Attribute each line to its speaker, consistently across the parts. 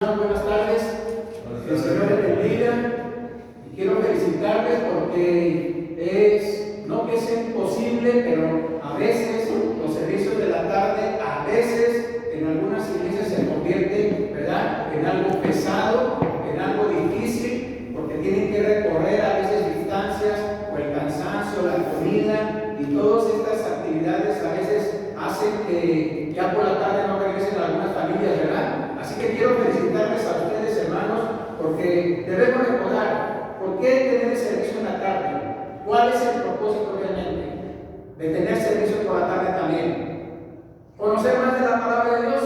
Speaker 1: Buenas tardes, el Señor les bendiga y quiero felicitarles porque no que sea imposible, pero a veces los servicios de la tarde, a veces en algunas iglesias se convierten, ¿verdad?, en algo pesado, en algo difícil, porque tienen que recorrer a veces distancias, o el cansancio, la comida y todas estas actividades a veces hacen que ya por la tarde no regresen a algunas familias, ¿verdad? Así que quiero felicitarles a ustedes, hermanos, porque debemos recordar por qué tener servicio en la tarde. ¿Cuál es el propósito realmente de tener servicio por la tarde también? Conocer más de la palabra de Dios,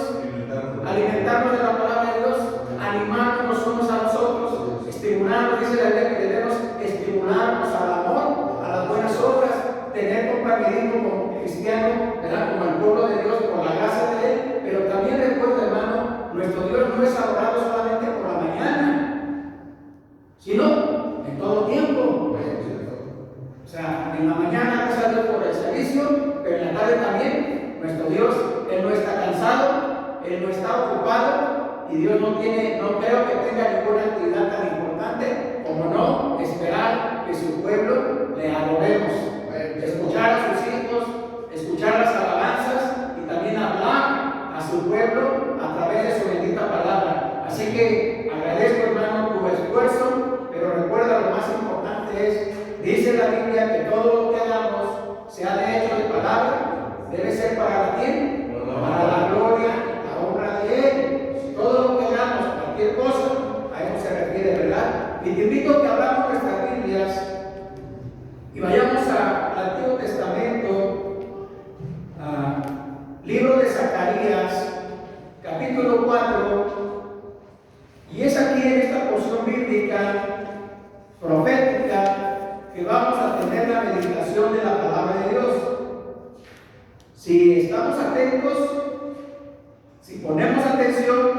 Speaker 1: alimentarnos de la palabra de Dios, animarnos unos a los otros, estimularnos, dice la Biblia que debemos estimularnos al amor, a las buenas obras, tener compañerismo como cristiano, ¿verdad?, como el pueblo de Dios, por la gracia de Él, pero también recuerda, hermano, nuestro Dios no es adorado solamente por la mañana, sino en todo tiempo. O sea, en la mañana gracias a Dios por el servicio, pero en la tarde también, nuestro Dios, Él no está cansado, Él no está ocupado, y Dios no creo que tenga ninguna actividad tan importante como no esperar que su pueblo le adoremos, escuchar a sus hijos, escuchar las alabanzas y también hablar a su pueblo a través de su bendita palabra. Así que agradezco, hermano, tu esfuerzo, pero recuerda, lo más importante es, dice la Biblia, que todo lo que hagamos, sea de hecho de palabra, debe ser para quién, para la gloria, la honra de Él. Todo lo que hagamos, cualquier cosa, a eso se refiere, ¿verdad? Y te invito a que abramos nuestras Biblias y vayamos al Antiguo Testamento, libro de Zacarías, capítulo 4, y es aquí en esta porción bíblica profética que vamos a tener la meditación de la palabra de Dios. Si estamos atentos, si ponemos atención,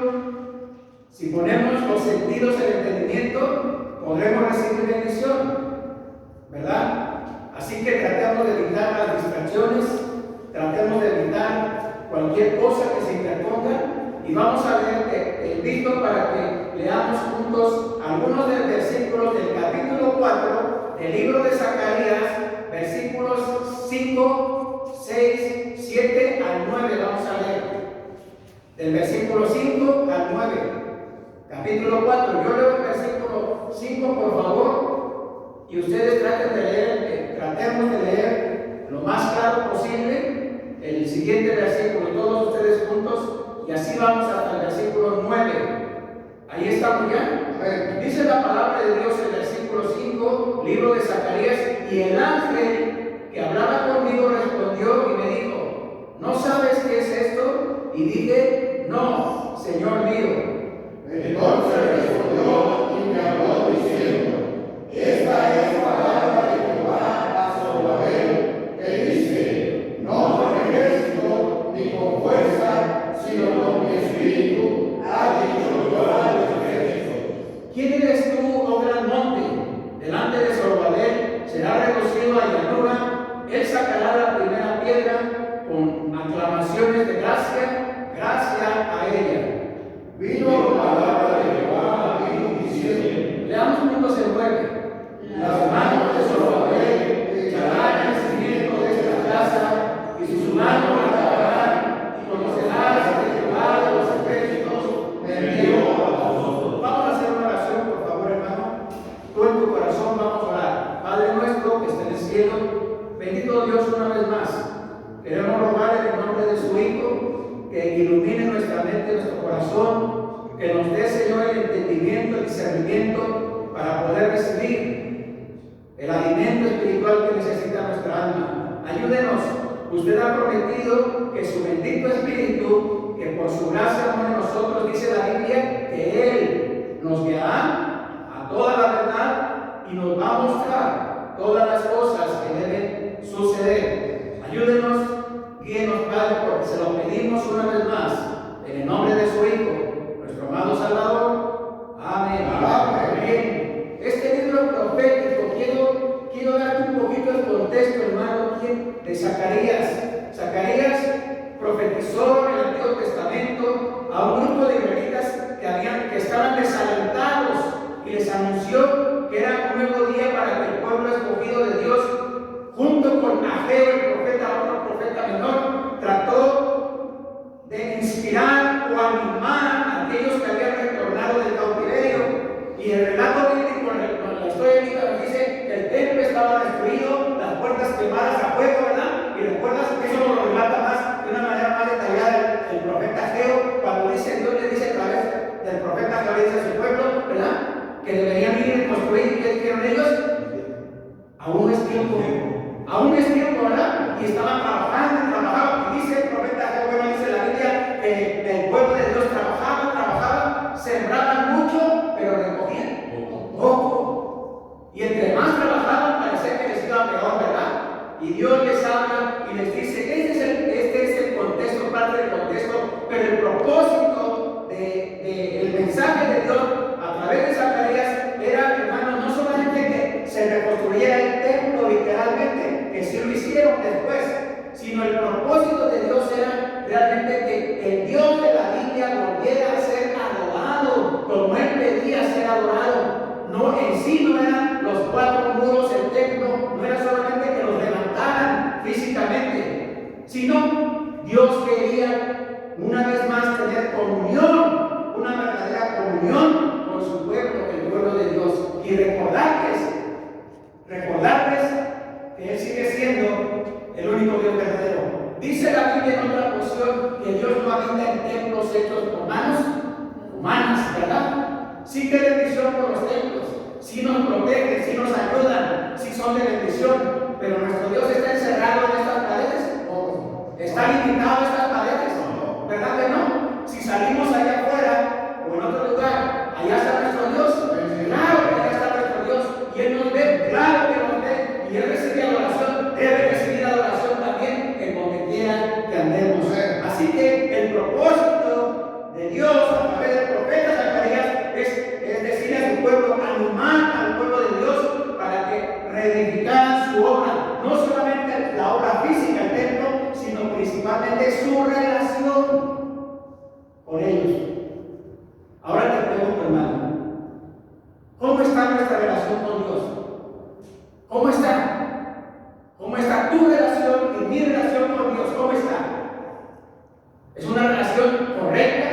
Speaker 1: si ponemos los sentidos en el entendimiento, podremos recibir bendición, ¿verdad? Así que tratemos de evitar las distracciones, tratemos de evitar cualquier cosa que se interponga, y vamos a ver que te invito para que leamos juntos algunos de los versículos del capítulo 4 del libro de Zacarías, versículos 5, 6, 7 al 9. Vamos a leer del versículo 5 al 9, capítulo 4. Yo leo el versículo 5, por favor, y ustedes tratemos de leer lo más claro posible el siguiente versículo, todos ustedes juntos, y así vamos hasta el versículo 9. Ahí estamos ya. Dice la palabra de Dios en el versículo 5, libro de Zacarías: y el ángel que hablaba conmigo respondió y me dijo: ¿no sabes qué es esto? Y dije: no, Señor mío.
Speaker 2: Entonces respondió y me habló diciendo: esta es palabra de Jehová a Zorobabel, que dice: no con ejército ni con fuerza, sino con mi espíritu, ha dicho Jehová de los ejércitos.
Speaker 1: ¿Quién eres tú, oh gran monte? Delante de Zorobabel será reducido a llanura. Él sacará la primera piedra con aclamaciones de gracia, gracia a ella.
Speaker 2: Vino palabra de Jehová a mí diciendo:
Speaker 1: leamos juntos el 9.
Speaker 2: las manos de Zorobabel echarán el cimiento de esta casa, y sus manos la acabarán, y conocerás que Jehová de los ejércitos me envió a vosotros.
Speaker 1: Vamos a hacer una oración, por favor, hermano. Tú en tu corazón vamos a orar. Padre nuestro que está en el cielo, bendito Dios, una vez más queremos rogar en el nombre de su Hijo que ilumine nuestra mente, nuestro corazón, que nos dé, Señor, el entendimiento, el discernimiento para poder recibir el alimento espiritual que necesita nuestra alma. Ayúdenos. Usted ha prometido que su bendito Espíritu, que por su gracia amor en nosotros, dice la Biblia, que Él nos guiará a toda la verdad y nos va a mostrar todas las cosas que deben suceder. Ayúdenos, guíenos, Padre, porque se lo pedimos una vez más, en el nombre de su Hijo, nuestro amado Salvador. Amén. Amén. Este libro profético, quiero darte un poquito el contexto, hermano, de Zacarías. Zacarías profetizó en el Antiguo Testamento a un grupo de israelitas que es tiempo, ¿verdad? Y estaban trabajando, trabajaban. Y dice el profeta Joel, dice la Biblia, que el pueblo de Dios trabajaba, sembraban mucho, pero recogían poco. Y entre más trabajaban, parecía que les iba peor, ¿verdad? Y Dios les habla y les dice, este es el contexto, parte del contexto, pero el propósito del mensaje de Dios a través de Zacarías era, hermano, no solamente que se reconstruyera el templo literalmente, que sí lo hicieron después, sino el propósito de Dios era realmente que el Dios de la Biblia volviera a ser adorado, como Él pedía ser adorado. No, en sí no eran los 4 muros del templo, no era solamente que los levantaran físicamente, sino Dios quería una vez más tener comunión, una verdadera comunión con su pueblo, el pueblo de Dios, y recordarles que Él sigue siendo el único Dios verdadero. Dice la Biblia en otra porción que Dios no habita en templos hechos por manos humanas, ¿verdad? Sí que bendición por los templos, sí nos protegen, sí nos ayudan, sí son de bendición, pero nuestro Dios está encerrado en estas paredes, o está limitado a estas paredes, ¿verdad que no? Si salimos allá afuera o en otro lugar, allá está nuestro Dios, claro que allá está nuestro Dios, y Él nos ve, claro que nos ve, y Él recibe adoración, debe recibir adoración también en donde quiera que andemos. Así que el propósito de Dios a través del profeta Zacarías es decirle a su pueblo, animar al pueblo de Dios para que reedificaran su obra, no solamente la obra física, el templo, sino principalmente su relación con ellos. Ahora te pregunto, hermano, ¿cómo está nuestra relación con Dios? ¿Cómo está? ¿Cómo está tu relación y mi relación con Dios? ¿Cómo está? ¿Es una relación correcta?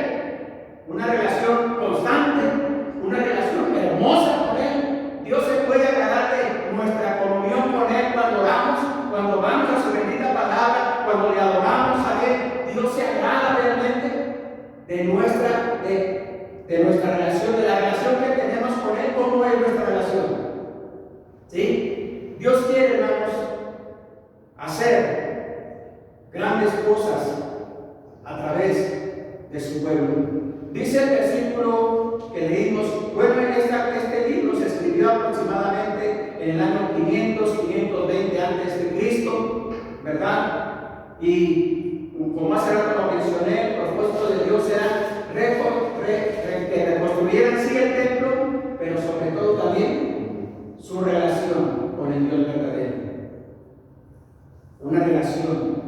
Speaker 1: ¿Una relación constante? ¿Una relación hermosa con Él? Dios se puede agradar de nuestra comunión con Él cuando oramos, cuando vamos a su bendita palabra, cuando le adoramos a Él. Dios se agrada realmente de nuestra relación, de la relación que tenemos con Él. ¿Cómo es nuestra relación? ¿Sí? Dios quiere, hermanos, hacer grandes cosas a través de su pueblo. Dice el versículo que leímos, bueno, este libro se escribió aproximadamente en el año 520 antes de Cristo, ¿verdad? Y como hace rato lo mencioné, el propósito de Dios era que reconstruyeran sí el templo, pero sobre todo también su relación con el Dios verdadero. Una relación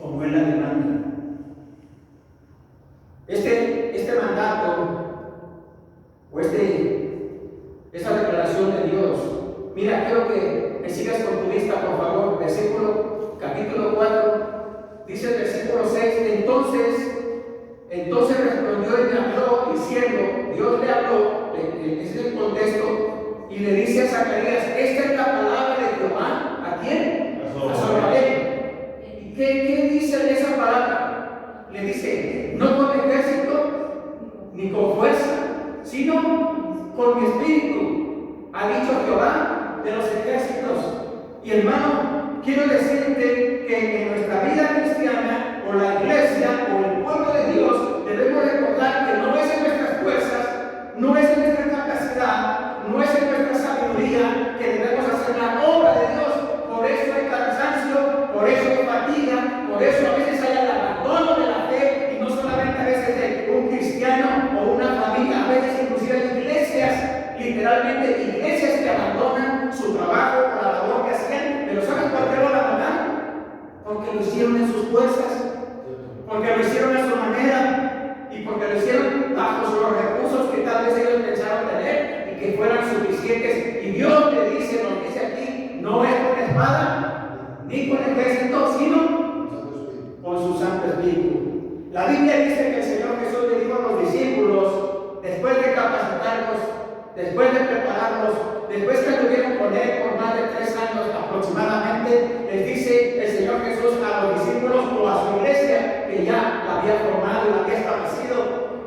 Speaker 1: como Él la demanda. Este mandato o esta declaración de Dios, mira, quiero que me sigas con tu lista, por favor. Capítulo 4, dice el versículo 6, entonces respondió y me habló diciendo, Dios le habló, ese es el contexto, y le dice a Zacarías, esta es la palabra de Jehová, ¿a quién? A Zorobabel. ¿Y qué dice esa palabra? Le dice, no con ejército ni con fuerza, sino con mi espíritu, ha dicho Jehová de los ejércitos. Y hermano, quiero decirte que en nuestra vida cristiana, o la iglesia, o el pueblo de Dios, debemos recordar que no es en nuestras fuerzas, no es en nuestra capacidad, no es en nuestra sabiduría que debemos hacer la obra de Dios. Por eso hay cansancio, por eso hay fatiga, por eso a veces hay el abandono de la fe, y no solamente a veces de un cristiano o una familia, a veces inclusive hay iglesias, literalmente iglesias que abandonan su trabajo o la labor que hacían. Pero ¿saben por qué lo abandonaron? Porque lo hicieron en sus fuerzas, porque lo hicieron a su manera, y porque lo hicieron bajo los recursos que tal vez ellos pensaron tener y que fueran suficientes. Y Dios le dice, nos dice aquí, no es con espada ni con ejército, sino con su Santo Espíritu. La Biblia dice que el Señor Jesús le dijo a los discípulos, después de capacitarlos, después de prepararlos, después que estuvieron con Él por más de 3 años aproximadamente, les dice el Señor Jesús a los discípulos o a su iglesia, que ya la había formado y la había establecido,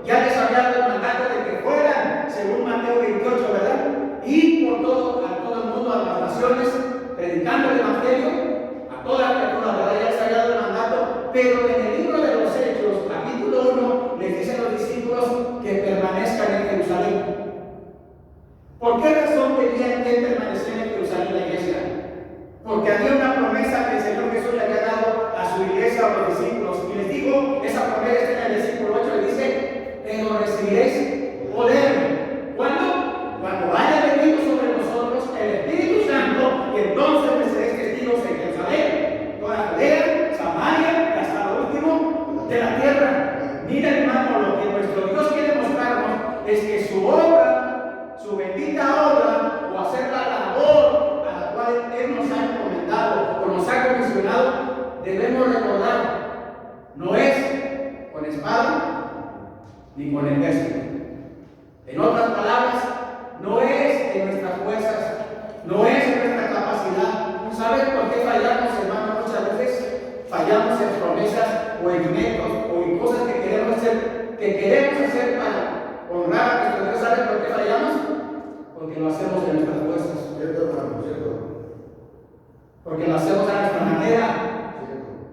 Speaker 1: ya les había dado el mandato de que fueran, según Mateo 28, ¿verdad? Y por a todo el mundo, a las naciones, predicando el Evangelio, ¿Por qué razón tenían que permanecer en Jerusalén la iglesia? Porque había una promesa que el Señor Jesús le había dado a su iglesia, a los discípulos. Y les dijo, esa promesa está en el versículo 8, le dice, pero recibiréis poder. ¿Cuándo? Cuando haya venido sobre nosotros el Espíritu Santo, y entonces me seréis testigos en Jerusalén, toda Judea, Samaria, y hasta lo último de la tierra. Mira, hermano, lo que nuestro Dios quiere mostrarnos es que su obra, su bendita obra, o hacer la labor a la cual Él nos ha encomendado o nos ha comisionado, debemos recordar, no es con espada ni con ejército. En otras palabras, no es en nuestras fuerzas, no es en nuestra capacidad. ¿Sabes por qué fallamos, hermano? Muchas veces fallamos en promesas o en métodos o en cosas que queremos hacer para honrar a nuestro Dios. ¿Sabes por qué fallamos? Porque lo hacemos en nuestras fuerzas.
Speaker 2: Cierto, hermano, cierto.
Speaker 1: Porque lo hacemos a nuestra manera.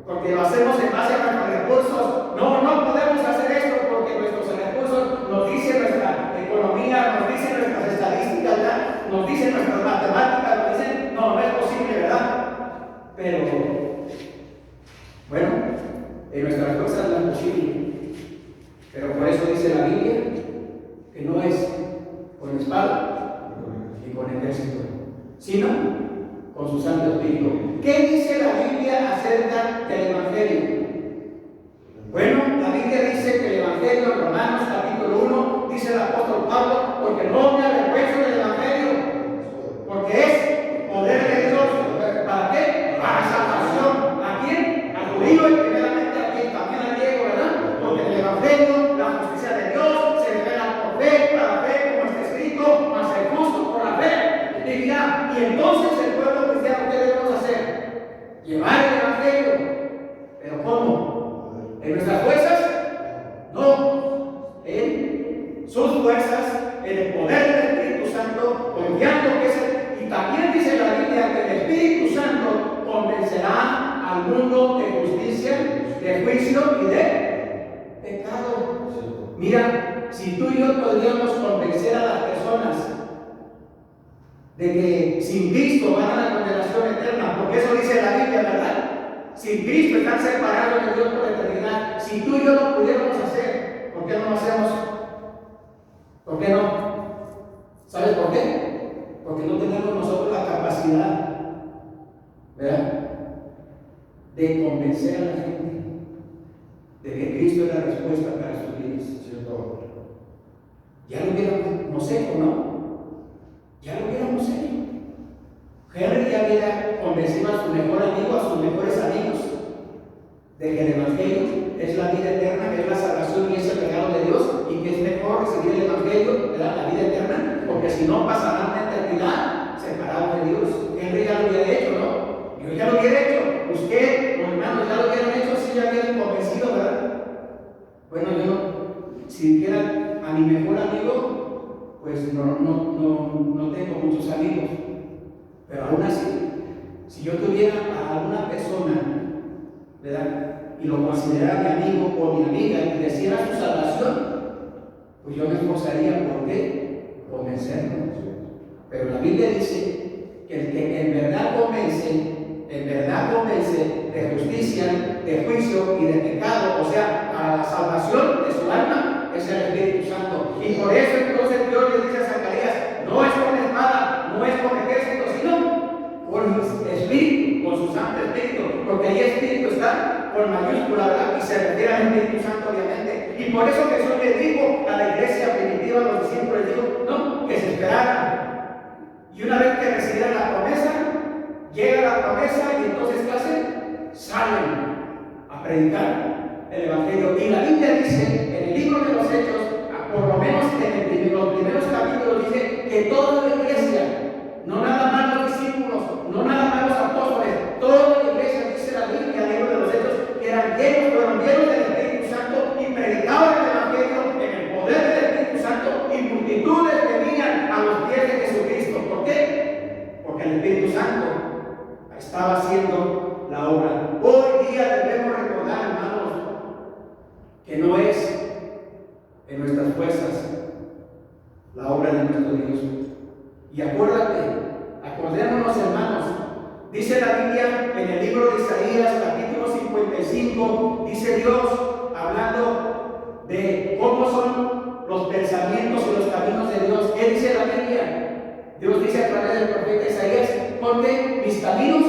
Speaker 1: Porque lo hacemos en base a nuestros recursos. No podemos hacer esto porque nuestros recursos nos dicen nuestra economía, nos dicen nuestras estadísticas, ¿verdad? Nos dicen nuestras matemáticas, nos dicen, no es posible, ¿verdad? Pero, bueno, en nuestras fuerzas no es posible. Pero por eso dice la Biblia que no es con espada ni con ejército, sino con su Santo Espíritu. ¿Qué dice la Biblia acerca del Evangelio? Bueno, la Biblia dice que el Evangelio, en Romanos capítulo 1, dice el apóstol Pablo, porque no me avergüenzo del Evangelio, porque es poder de Dios. ¿Para qué? Para salvación. ¿A quién? Al judío y primeramente a quien también al griego, ¿verdad? Porque en el Evangelio la justicia de Dios se revela por fe, para fe, como está escrito, mas el justo por la fe vivirá. Y entonces el pueblo cristiano, ¿qué debemos hacer? Llevar el Evangelio. ¿Pero cómo? ¿En nuestras fuerzas? No. En sus fuerzas, en el poder del Espíritu Santo, confiando que es el. Y también dice la Biblia que el Espíritu Santo convencerá al mundo de justicia, de juicio y de pecado. Mira, si tú y yo podríamos convencer a las personas de que sin Cristo van a la condenación eterna, porque eso dice la Biblia, ¿verdad? Sin Cristo están separados de Dios por la eternidad. Si tú y yo lo pudiéramos hacer, ¿por qué no lo hacemos? ¿Por qué no? ¿Sabes por qué? Porque no tenemos nosotros la capacidad, ¿verdad?, de convencer a la gente de que Cristo es la respuesta para sus vidas. Ya lo hubiéramos hecho, ¿no? Ya lo hubiéramos hecho. Henry ya había convencido a su mejor amigo, a sus mejores amigos, de que el Evangelio es la vida eterna, que es la salvación y es el regalo de Dios, y que es mejor recibir el Evangelio, ¿verdad?, la vida eterna, porque si no pasarán la eternidad separados de Dios. Henry ya lo hubiera hecho, ¿no? Yo ya lo hubiera hecho. Usted, los hermanos, ya lo hubieran hecho, si ya habían convencido, ¿verdad? Bueno, yo, si quiera a mi mejor amigo, pues no tengo muchos amigos. Pero aún así, si yo tuviera a alguna persona, ¿verdad?, y lo considerara mi amigo o mi amiga y decidiera su salvación, pues yo me esforzaría por qué convencerlo. Pero la Biblia dice que el que en verdad convence de justicia, de juicio y de pecado, o sea, a la salvación de su alma, es el Espíritu Santo. Y por eso entonces Dios le dice a Zacarías, no es con espada, no es con ejército, sino con su Espíritu, con su Santo Espíritu, porque ahí Espíritu está con mayúscula, ¿verdad?, y se refiere al Espíritu Santo, obviamente. Y por eso Jesús le dijo a la iglesia primitiva, a los discípulos, les dijo, no, que se esperaran. Y una vez que recibieran la promesa, llega la promesa y entonces ¿qué hacen? Salen a predicar el Evangelio. Y la Biblia dice, en el libro de los Hechos, por lo menos en los primeros capítulos, dice que toda la iglesia, no nada más los discípulos, no nada más los apóstoles, toda la iglesia, dice la Biblia, el libro de los Hechos, que fueron llenos del Espíritu Santo y predicaban el Evangelio en el poder del Espíritu Santo, y multitudes venían a los pies de Jesucristo. ¿Por qué? Porque el Espíritu Santo estaba haciendo la obra. Hoy día debemos recordar, hermanos, que no es en nuestras fuerzas la obra de nuestro Dios, Y acordémonos, hermanos, dice la Biblia en el libro de Isaías, capítulo 55, dice Dios, hablando de cómo son los pensamientos y los caminos de Dios. ¿Qué dice la Biblia? Dios dice a través del profeta Isaías, porque mis caminos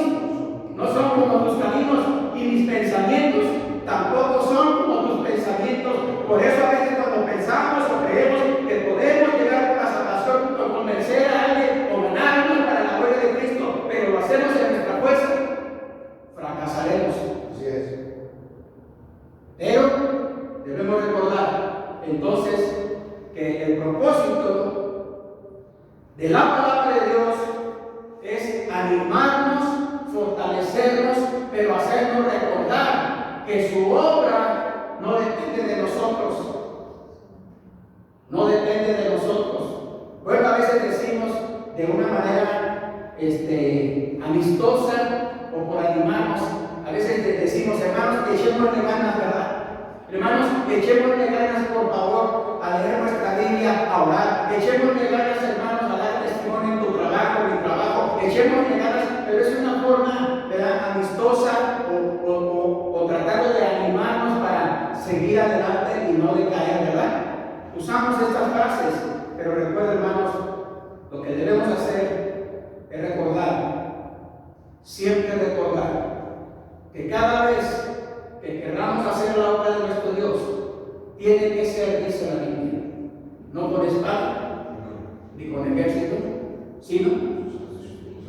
Speaker 1: no son como tus caminos y mis pensamientos tampoco son como tus pensamientos. Por eso a veces cuando pensamos o creemos que podemos llegar a la salvación o convencer a alguien o ganarnos para la gloria de Cristo, pero lo hacemos en nuestra fuerza, fracasaremos.
Speaker 2: Así es.
Speaker 1: Pero debemos recordar entonces que el propósito de la palabra de Dios es animarnos, fortalecernos, pero hacernos recordar que su obra no depende de nosotros. No depende de nosotros. Bueno, a veces decimos de una manera amistosa o por animarnos. A veces decimos, hermanos, echémosle ganas, ¿verdad? Hermanos, echémosle ganas, por favor, a leer nuestra Biblia, a orar. Echémosle ganas, hermanos, a dar testimonio en tu trabajo, en mi trabajo. Echémosle ganas, pero es una forma, ¿verdad?, amistosa o tratando de animarnos para seguir adelante y no decaer, ¿verdad? Usamos estas frases, pero recuerda, hermanos, lo que debemos hacer es recordar, siempre recordar, que cada vez que queramos hacer la obra de nuestro Dios, tiene que ser, dice la Biblia, no con espada, ni con ejército, sino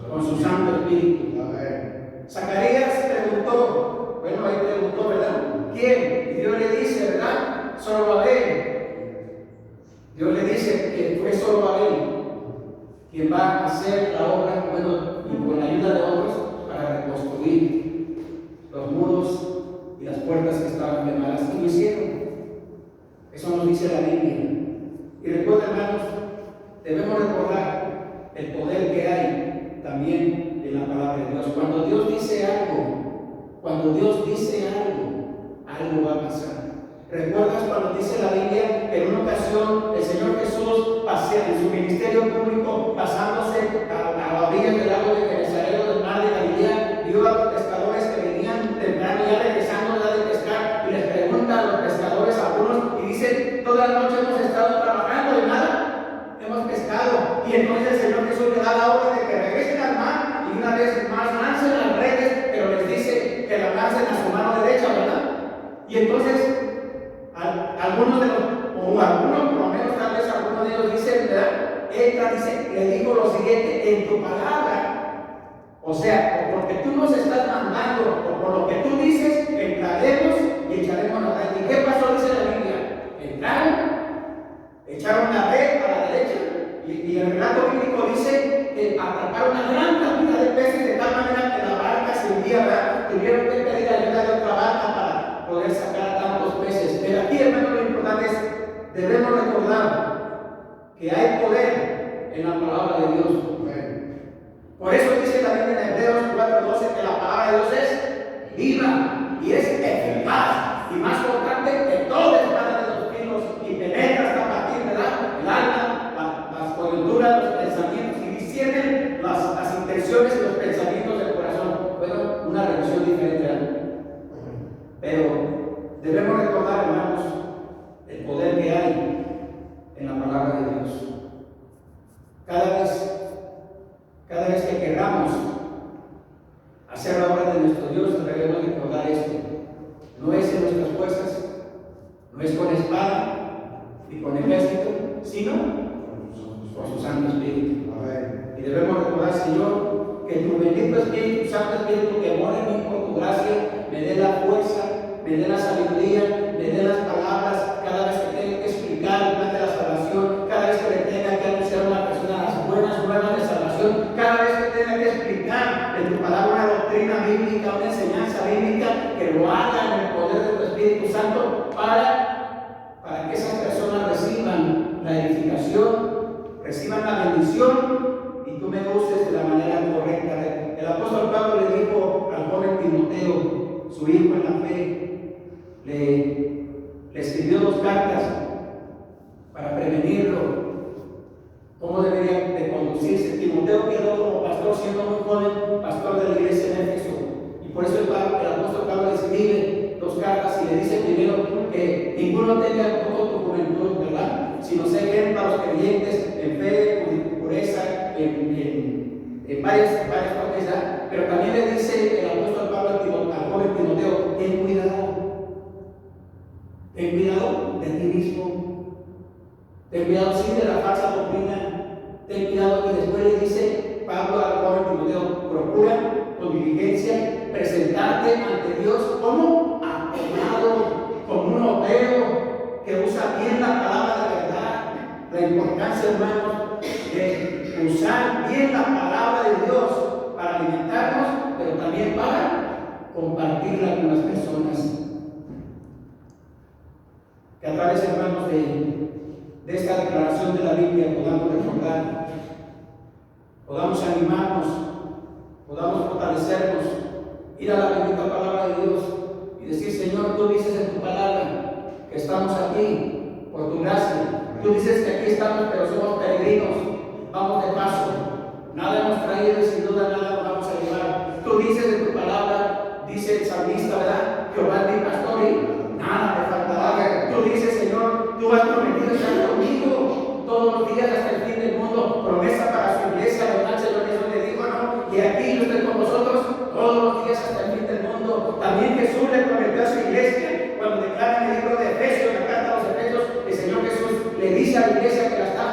Speaker 1: con su Santo Espíritu.
Speaker 2: Amén.
Speaker 1: Zacarías preguntó, bueno, ahí preguntó, ¿verdad? ¿Quién? Y Dios le dice, ¿verdad? Zorobabel. Dios le dice que fue Zorobabel quien va a hacer la obra, bueno, y con la ayuda de otros, para reconstruir los muros y las puertas que estaban quemadas, y lo hicieron. Eso nos dice la Biblia. Y recuerda, hermanos, debemos recordar el poder que hay también en la palabra de Dios. Cuando Dios dice algo, algo va a pasar. ¿Recuerdas cuando dice la Biblia que en una ocasión el Señor Jesús pasea en su ministerio público, pasándose a la orilla del lago de Genesaret, del mar de Galilea, vio a los pescadores que venían temprano ya regresando de pescar y les pregunta a los pescadores algunos y dicen, toda la noche hemos estado trabajando y nada hemos pescado? Y entonces el Señor Jesús le da la orden de que regresen al mar y una vez más lancen las redes, pero les dice que la lancen a su mano derecha, ¿verdad? Y entonces algunos por lo menos tal vez algunos de ellos dicen, ¿verdad? Le dijo lo siguiente, en tu palabra, o sea, o porque tú nos estás mandando, o por lo que tú dices, entraremos y echaremos la red. ¿Y qué pasó? Dice la Biblia, entraron, echaron la red a la derecha, y el relato bíblico dice que atraparon una gran cantidad de peces de tal manera que la barca se hundía, ¿verdad? Tuvieron que pedir ayuda de otra barca para poder sacar a tantos peces. Pero aquí, hermano, lo importante es, debemos recordar que hay poder en la palabra de Dios. Por eso dice la Biblia en Hebreos 4:12 que la palabra de Dios es viva y es eficaz y más cortante que toda espada de dos filos y penetra hasta partir, ¿verdad?, el alma, las coyunturas, los pensamientos, y discierne las intenciones y los pensamientos del corazón. Bueno, una revisión diferente, ¿verdad? Pero debemos recordar, hermanos, el poder que hay en la palabra de Dios. Cada vez que queramos hacer la obra de nuestro Dios, debemos recordar esto. No es en nuestras fuerzas, no es con espada ni con ejército, sino con su Santo Espíritu. Amén. Y debemos recordar, Señor, que tu bendito Espíritu, Santo Espíritu, que mora en mí por tu gracia, me dé la fuerza, me dé la sabiduría, me dé las palabras cada vez que tenga que explicar el plan de la salvación, cada vez que le tenga que anunciar a una persona las buenas nuevas de salvación, cada vez que tenga que explicar en tu palabra una doctrina bíblica, una enseñanza bíblica, que lo haga en el poder de tu Espíritu Santo para que esas personas reciban la edificación, reciban la bendición y tú me uses de la manera correcta. El apóstol Pablo le dijo al joven Timoteo, su hijo en la fe, le escribió 2 cartas para prevenirlo, cómo debería de conducirse conducirse. Timoteo quedó como pastor siendo muy joven, pastor de la iglesia en Éfeso. Y por eso el apóstol Pablo le escribe 2 cartas y le dice primero que ninguno tenga en poco tu juventud, ¿verdad? Sino sea ejemplo a los creyentes en fe, pureza, en varias partes ya. Pero también le dice el apóstol Pablo al joven Timoteo: ten cuidado de ti mismo, ten cuidado sí de la falsa doctrina, ten cuidado. Y después le dice Pablo al joven Timoteo: procura con diligencia presentarte ante Dios como aprobado, como un obrero que usa bien la palabra de verdad. La importancia, hermanos, de usar bien la palabra de Dios para alimentarnos, pero también para compartirla con las personas. Que a través, hermanos, de esta declaración de la Biblia podamos recordar, podamos animarnos, podamos fortalecernos, ir a la bendita palabra de Dios y decir: Señor, tú dices en tu palabra que estamos aquí por tu gracia. Tú dices que aquí estamos, pero somos peregrinos, vamos de paso, nada hemos traído y sin duda nada nos vamos a llevar. Tú dices en tu palabra, dice el salmista, ¿verdad? Jehová es mi pastor y nada me faltará. Tú dices: Señor, tú has prometido estar conmigo todos los días hasta el fin del mundo. Promesa para su iglesia, ¿verdad? Señor Jesús le dijo, ¿no? Y aquí yo estoy con vosotros todos los días hasta el fin del mundo. También Jesús le prometió a su iglesia cuando declara en el libro de Efesios, la carta a los Efesios, el Señor Jesús le dice a la iglesia que la está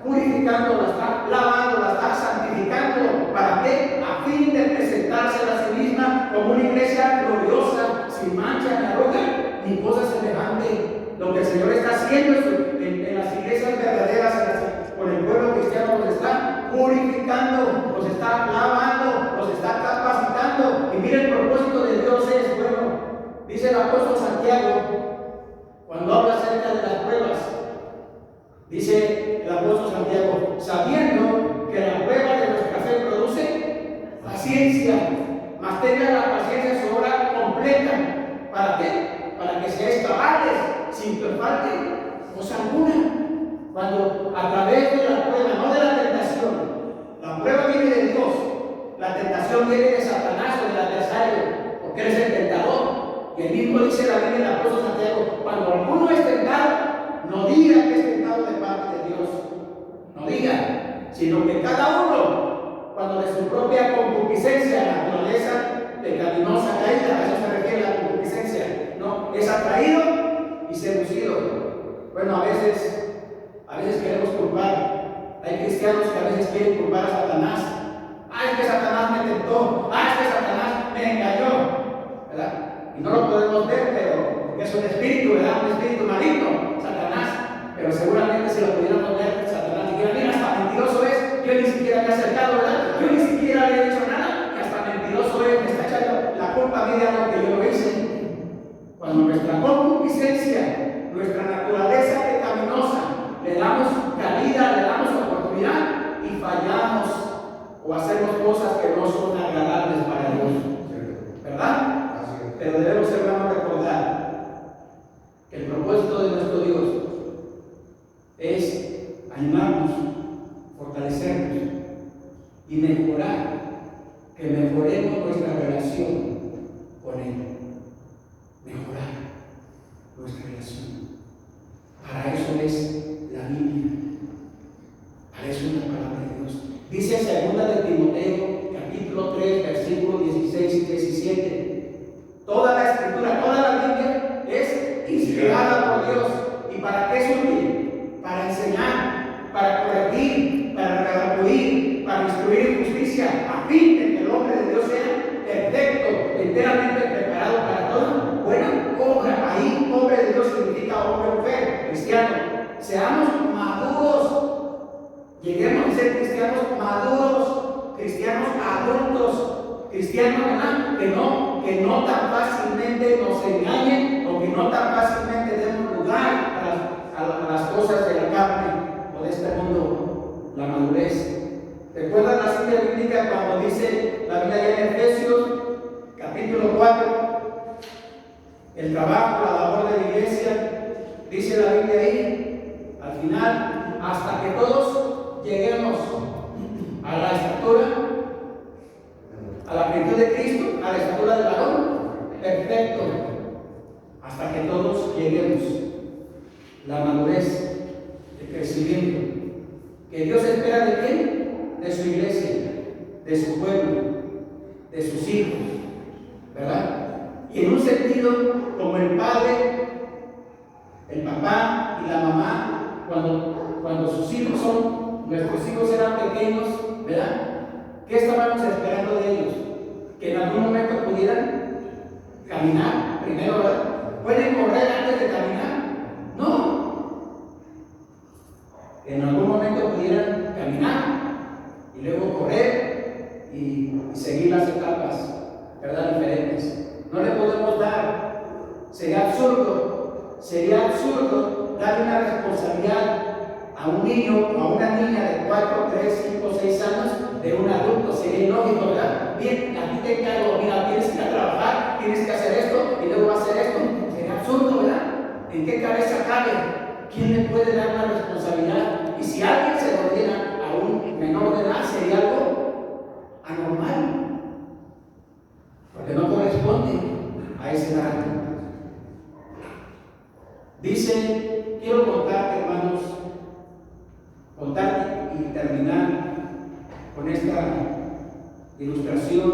Speaker 1: purificando, la está lavando, la está santificando. ¿Para qué? A fin de presentarse a sí misma como una iglesia gloriosa, sin mancha ni arruga ni cosa semejante. Lo que el Señor está haciendo en las iglesias verdaderas, con el pueblo cristiano, nos está purificando, nos está lavando, nos está capacitando. Y mire, el propósito de Dios es, bueno, dice el apóstol Santiago, cuando habla acerca de las pruebas, dice el apóstol Santiago: sabiendo que la prueba de nuestra fe produce paciencia, mas tenga la paciencia su obra completa. ¿Para qué? Para que seáis cabales, sin que falte cosa alguna. Cuando a través de la prueba, no de la tentación, la prueba viene de Dios, la tentación viene de Satanás o del adversario, porque él es el tentador. Y el mismo dice la Biblia en el apóstol Santiago: cuando alguno es tentado, no diga que es tentado de parte de Dios, no diga, sino que cada uno, cuando de su propia concupiscencia, naturaleza pecaminosa caída, a eso se refiere la concupiscencia, ¿no? Es atraído y seducido. Bueno, a veces queremos culpar. Hay cristianos que a veces quieren culpar a Satanás. Es que Satanás me tentó, es que Satanás me engañó, ¿verdad? Y no lo podemos ver, pero porque es un espíritu, ¿verdad? Un espíritu maligno, Satanás. Pero seguramente si lo pudiéramos ver, Satanás dijera: mira, hasta mentiroso es, yo ni siquiera me he acercado, ¿verdad? Yo ni siquiera le he dicho nada, y hasta mentiroso es, me está echando la culpa a mí de algo que yo no hice. Cuando nuestra concupiscencia, nuestra naturaleza pecaminosa, le damos cabida, le damos oportunidad y fallamos o hacemos cosas que no son agradables para Dios, ¿verdad? Pero debemos, hermanos, recordar que el propósito de nuestro Dios es animarnos, fortalecernos y mejorar, que mejoremos nuestra relación con Él. Mejorar nuestra relación. Para eso es la Biblia. Para eso es la palabra de Dios. Dice 2 de Timoteo, capítulo 3, versículos 16 y 17. Toda la escritura, toda la Biblia es inspirada por Dios. ¿Y para qué es útil? Para enseñar, para corregir, para redarguir, para instruir en justicia, a fin de que el hombre de Dios sea perfecto, enteramente preparado para toda buena obra. Ahí, hombre de Dios significa hombre o mujer, cristiano. Seamos maduros, lleguemos a ser cristianos maduros, cristianos adultos, cristianos, ¿verdad? Que no tan fácilmente nos engañen, o que no tan fácilmente demos lugar a las cosas de la carne o de este mundo, la madurez. ¿Recuerdan la cita bíblica cuando dice la Biblia en Efesios, capítulo 4? El trabajo, la labor de la iglesia, dice la Biblia ahí, al final, hasta que todos lleguemos que Dios espera de quién, de su iglesia, de su pueblo, de sus hijos, ¿verdad? Y en un sentido, como el padre, el papá y la mamá, cuando sus hijos nuestros hijos eran pequeños, ¿verdad? ¿Qué estábamos esperando de ellos? Que en algún momento pudieran caminar primero, ¿verdad? ¿Pueden correr antes de caminar? No. En algún momento pudieran caminar y luego correr y seguir las etapas, ¿verdad? Diferentes. No le podemos dar, sería absurdo darle una responsabilidad a un niño o a una niña de 4, 3, 5, 6 años de un adulto. Sería ilógico, ¿verdad? Bien, a ti te encargo, mira, tienes que ir a trabajar, tienes que hacer esto y luego hacer esto. Sería absurdo, ¿verdad? ¿En qué cabeza cabe? ¿Quién le puede dar una responsabilidad? Y si alguien se lo diera a un menor de edad, sería algo anormal, porque no corresponde a esa edad. Dice, quiero contarte, hermanos, y terminar con esta ilustración.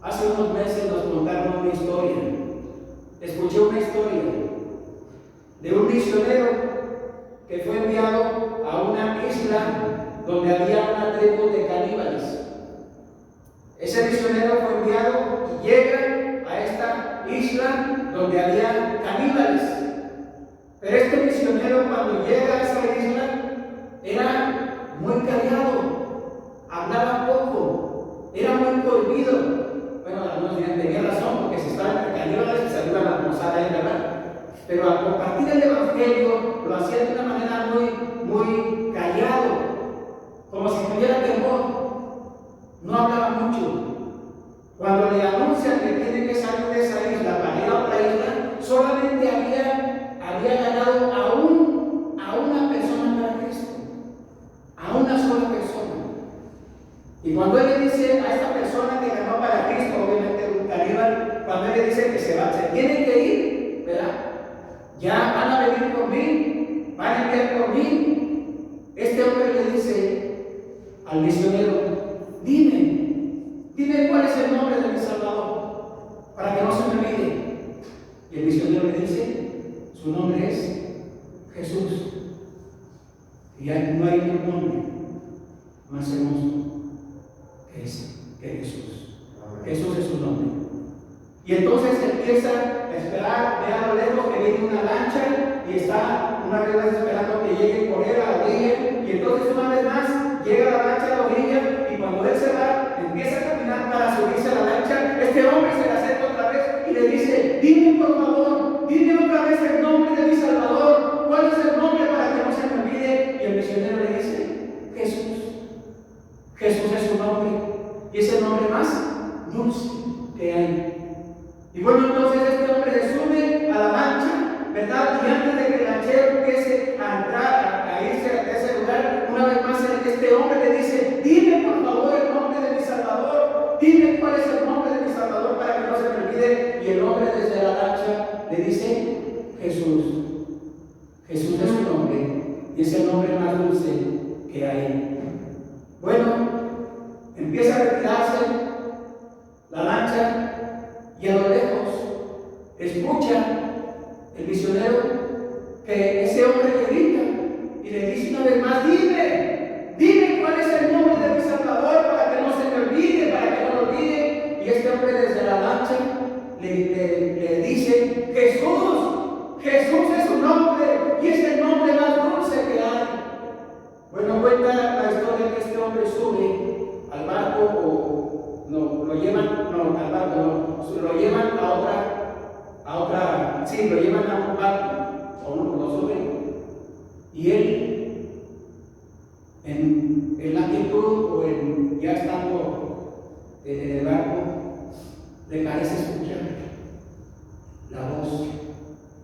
Speaker 1: Hace unos meses nos contaron una historia. Escuché una historia de un misionero que fue enviado a una isla donde había una tribu de caníbales. Ese misionero fue enviado y llega a esta isla donde había caníbales. Pero este misionero, cuando llega a esa isla, era muy callado, hablaba poco, era muy cohibido. Bueno, algunos dirán, tenía razón, porque si estaban entre caníbales, se iban a almorzar a él, ¿verdad? Pero al compartir el evangelio, lo hacía de una manera muy callado, como si tuviera temor. No hablaba mucho. Cuando le anuncian que tiene que salir de esa isla para ir a otra isla, solamente había ganado a una persona para Cristo, a una sola persona. Y cuando él le dice a esta persona que ganó para Cristo, obviamente un caníbal, cuando él le dice que se tiene que ir, ¿verdad? Ya van a venir por mí, van a enviar por mí. Este hombre le dice al misionero, dime cuál es el nombre de mi Salvador, para que no se me olvide. Y el misionero le dice, su nombre es Jesús. Y no hay otro nombre más hermoso que Jesús. Jesús es su nombre. Y entonces empieza a esperar, ve a lo lejos que viene una lancha y está una vez esperando que llegue por él a la orilla. Y entonces una vez más llega la lancha a la orilla y cuando él se va, empieza a caminar para subirse a la lancha. Este hombre se le acerca otra vez y le dice, dime por favor, dime otra vez el nombre de mi Salvador. ¿Cuál es el nombre para que no se me olvide? Y el misionero le dice, Jesús. Jesús es su nombre y es el nombre más dulce que hay. Y bueno, entonces este hombre se sube a la lancha, ¿verdad? Y antes de que el lanchero empiece a entrar, a irse a ese lugar, una vez más este hombre le dice, dime por favor el nombre de mi Salvador, dime cuál es el nombre de mi Salvador para que no se me olvide. Y el hombre desde la lancha le dice, Jesús. Jesús es su nombre y es el nombre más dulce que hay. Bueno, empieza a retirarse la lancha y a lo lejos escucha el misionero que ese hombre le grita y le dice una vez más, dime cuál es el nombre de mi Salvador para que no se me olvide, para que no lo olvide. Y este hombre desde la lancha le dice, Jesús es su nombre y es el nombre más dulce que hay. Bueno, cuenta la historia que este hombre sube al barco lo llevan a un barco, o lo suben, y él, en la quietud ya estando en el barco, le parece escuchar la voz,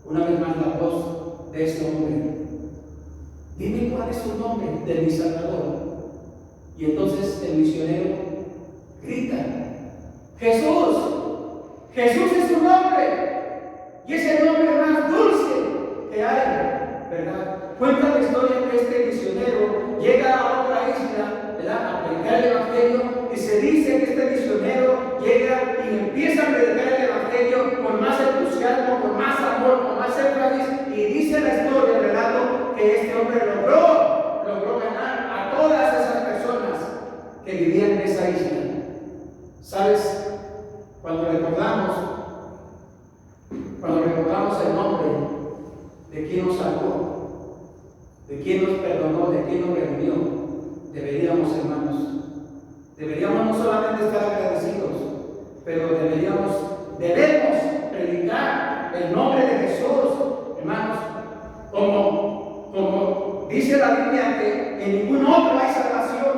Speaker 1: una vez más la voz de ese hombre. Dime cuál es su nombre de mi Salvador. Y entonces el misionero grita, Jesús es su nombre y es el nombre más dulce que hay, ¿verdad? Cuenta la historia que este misionero llega a quién nos salvó, de quién nos perdonó, de quién nos redimió, deberíamos, hermanos, no solamente estar agradecidos, pero debemos predicar el nombre de Jesús, hermanos, como dice la Biblia, que en ningún otro hay salvación,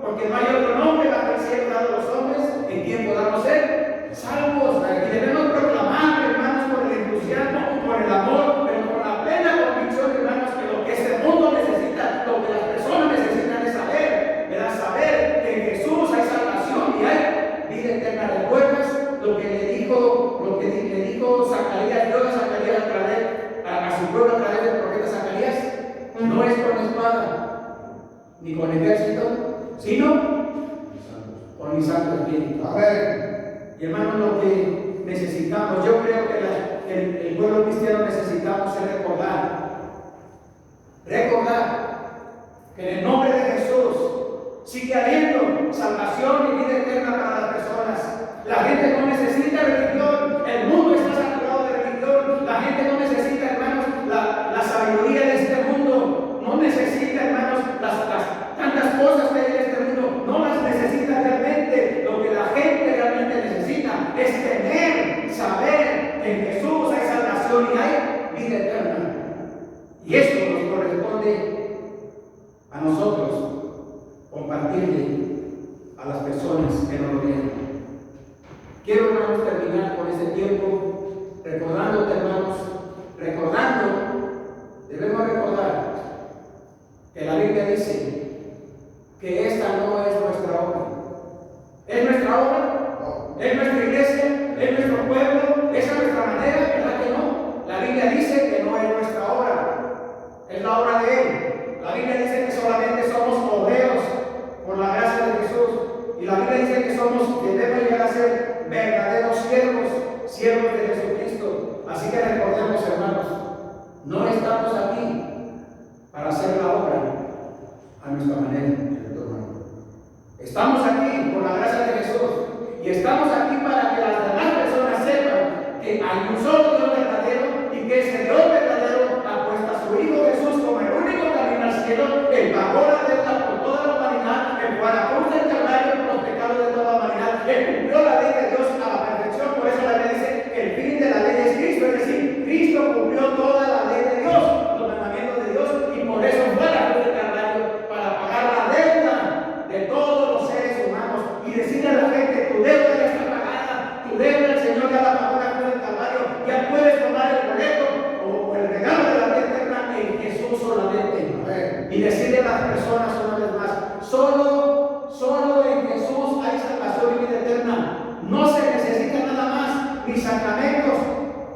Speaker 1: porque no hay otro nombre bajo el cielo dado a los hombres en quien podamos ser salvos. Y debemos proclamar, hermanos, con el entusiasmo, con el amor, pero con la plena convicción, hermanos, que lo que este mundo necesita, lo que las personas necesitan es saber, ¿verdad? Saber que en Jesús hay salvación y hay vida eterna. ¿Recuerdas lo que le dijo Zacarías, Dios a Zacarías a su pueblo a través del profeta Zacarías? No es con espada ni con ejército, sino con mi Santo Espíritu. Amén. Y hermanos, lo que necesitamos, yo creo que el pueblo cristiano necesitamos es recordar que en el nombre de Jesús sigue habiendo salvación y vida eterna para las personas. La gente no necesita religión, el mundo está saturado de religión. La gente no necesita, hermanos, la sabiduría de este mundo, no necesita, hermanos, las tantas cosas que hay en este mundo, no las necesita realmente. Lo que la gente realmente necesita es saber que en Jesús hay salvación y hay vida eterna. Y eso nos corresponde a nosotros compartirle a las personas que nos rodean. Quiero, hermanos, terminar con este tiempo recordándote, hermanos, debemos recordar que la Biblia dice que esta no es nuestra obra. ¿Es nuestra obra? No. ¿Es nuestra iglesia? ¿Es nuestro pueblo? ¿Esa es nuestra manera? ¿Verdad que no? La Biblia dice que no es nuestra obra, es la obra de Él. La Biblia dice que solamente somos obreros por la gracia de Jesús. Y la Biblia dice que debemos llegar a ser verdaderos siervos de Jesucristo. Así que recordemos, hermanos, no estamos aquí para hacer la obra a nuestra manera. Estamos aquí por la gracia de Jesús y estamos aquí para que las demás personas sepan que hay un solo Dios verdadero y que ese Dios verdadero ha puesto a su Hijo Jesús como el único camino al cielo. Él pagó la deuda por toda la humanidad, Él fue a la cruz del Calvario por los pecados de toda la humanidad, Él cumplió la ley de Dios a la perfección. Por eso la ley dice que el fin de la ley es Cristo, es decir, Cristo cumplió toda la ley de Dios, los mandamientos de Dios, y por eso fue a la cruz del Calvario para pagar la deuda de todos los seres humanos y decirle a la gente: tu deuda ya está pagada, tu deuda el Señor ya la pagó en la cruz del Calvario, ya puedes tomar el boleto o el regalo de la vida eterna en Jesús solamente. Y decirle a las personas una vez más: solo en Jesús hay salvación y vida eterna. No se necesita nada más, ni sacramentos,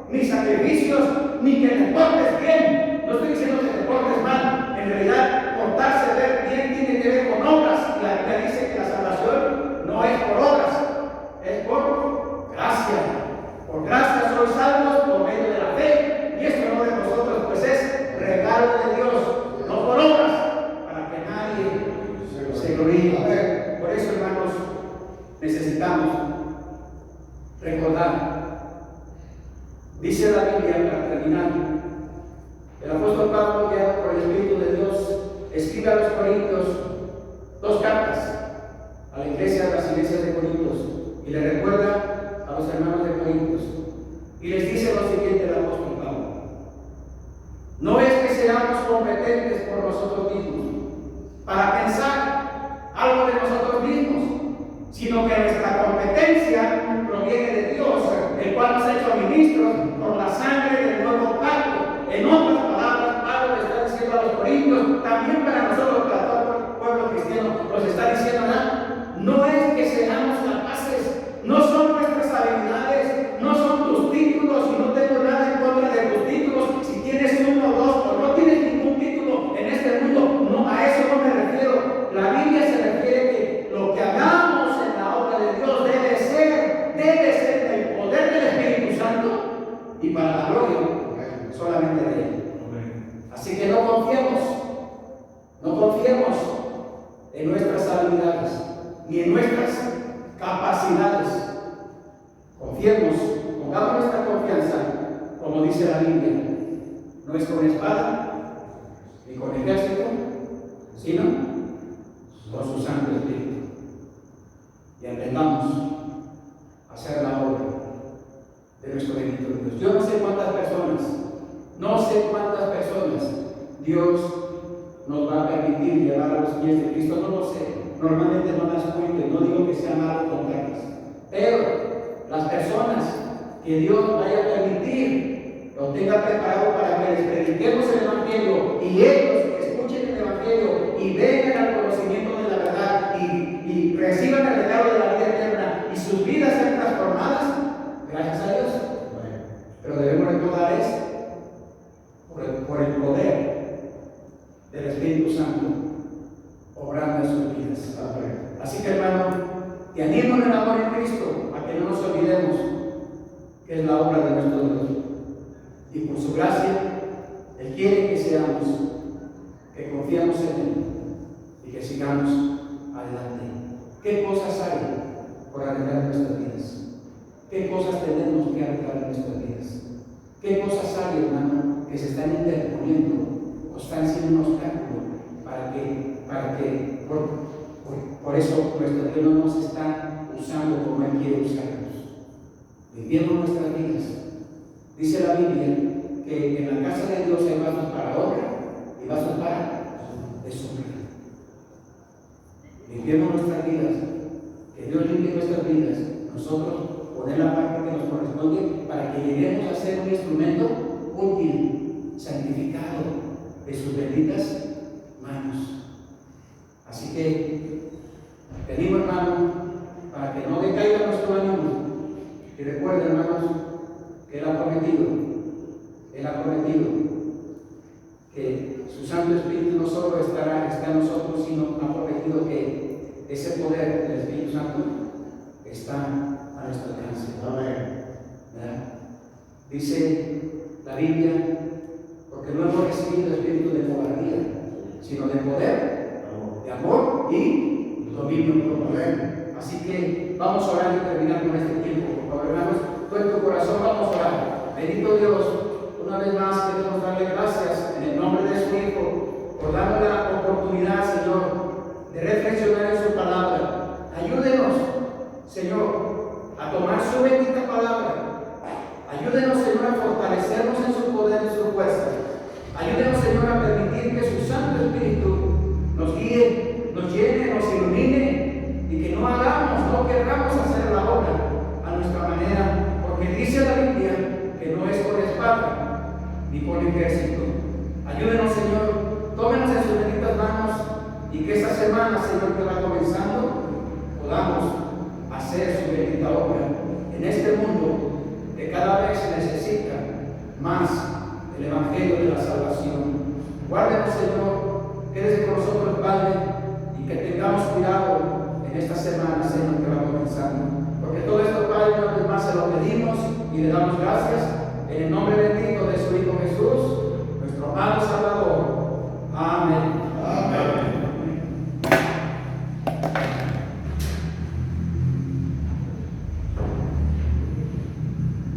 Speaker 1: ni sacrificios, ni que te portes bien. No estoy diciendo que te portes mal. En realidad, portarse bien tiene que ver con obras. Y la Biblia dice que la salvación no es por obras, es por gracia. Por gracia sois salvos por medio de la fe. Y esto no de nosotros, pues es regalo de Dios, no por obras, para que nadie se gloríe. Por eso, hermanos, necesitamos recordar. Dice la Biblia, para terminar, el apóstol Pablo, guiado por el Espíritu de Dios, escribe a los Corintios 2 cartas a la iglesia de las iglesias de Corintios y le recuerda a los hermanos de Corintios y les dice lo siguiente el apóstol Pablo: no es que seamos competentes por nosotros mismos para pensar algo de nosotros mismos, sino que nuestra competencia proviene de Dios, el cual nos ha hecho ministros por la sangre del nuevo pacto. En otras palabras, Pablo le está diciendo a los corintios, también para nosotros, para todo el pueblo cristiano, nos está diciendo: no es que seamos capaces, no son nuestras habilidades, no son tus títulos, y no tengo nada en contra de tus títulos. Si tienes uno, dos o no tienes ningún título en este mundo, no, a eso no me refiero. La Biblia se refiere que lo que hagamos en la obra de Dios debe ser el poder del Espíritu Santo y para la gloria solamente de Él. Así que no confiemos en nuestras habilidades ni en nuestras capacidades. Pongamos nuestra confianza, como dice la Biblia, no es con espada ni con ejército, sino con su Santo Espíritu. Y aprendamos a hacer la obra de nuestro bendito Dios. Yo no sé cuántas personas Dios nos va a permitir llevar a los pies de Cristo, no lo sé. Normalmente no las cuento, no digo que sea malo contarlas, pero las personas que Dios vaya a permitir lo tenga preparado para que les prediquemos el Evangelio y ellos escuchen el Evangelio y vengan al conocimiento de la verdad y reciban el regalo de la vida eterna y sus vidas sean transformadas, gracias a Dios. Pero debemos recordar esto por el poder del Espíritu Santo obrando en sus vidas. Así que, hermano, te animo en el amor en Cristo a que no nos olvidemos que es la obra de nuestro Dios. Y por su gracia, Él quiere que seamos, que confiamos en Él y que sigamos adelante. ¿Qué cosas hay por arreglar en nuestras vidas? ¿Qué cosas tenemos que arreglar en nuestras vidas? ¿Qué cosas hay, hermano, que se están interponiendo o están siendo un obstáculo para que por eso nuestro Dios no nos está usando como Él quiere usarnos? Viviendo nuestras vidas. Dice la Biblia que en la casa de Dios hay vasos para obra y vasos para deshonra. Viviendo nuestras vidas, que Dios limpie nuestras vidas, nosotros poner la parte que nos corresponde para que lleguemos a ser un instrumento útil, santificado de sus benditas manos. Así que te digo, hermano, para que no decaiga nuestro ánimo, y recuerden, hermanos, que Él ha prometido que su Santo Espíritu no solo está en nosotros, sino ha prometido que ese poder del Espíritu Santo está a nuestro alcance. Amén. Dice la Biblia, porque no hemos recibido el espíritu de cobardía, sino de poder, de amor y dominio propio. Así que vamos a orar y terminar con este tiempo. Por favor, hermanos, tú en tu corazón vamos a orar. Bendito Dios, una vez más queremos darle gracias en el nombre de su Hijo por darnos la oportunidad, Señor, de reflexionar en su palabra. Ayúdenos, Señor, a tomar su bendita palabra. Ayúdenos, Señor, a fortalecernos en su poder y su fuerza. Ayúdenos, Señor, a permitir que su Santo Espíritu nos guíe, nos llene, nos ilumine y que no querramos hacer la obra a nuestra manera, porque dice la Biblia que no es por espada ni por ejército. Ayúdenos, Señor, tómenos en sus benditas manos y que esta semana, Señor, que va comenzando, podamos hacer su bendita obra en este mundo que cada vez se necesita más el Evangelio de la salvación. Guárdenos, Señor, quédese con nosotros, Padre, y que tengamos cuidado en esta semana, Señor, que va comenzando. Porque todo esto, Padre, una vez más se lo pedimos y le damos gracias en el nombre bendito de su Hijo Jesús, nuestro amado Salvador. Amén.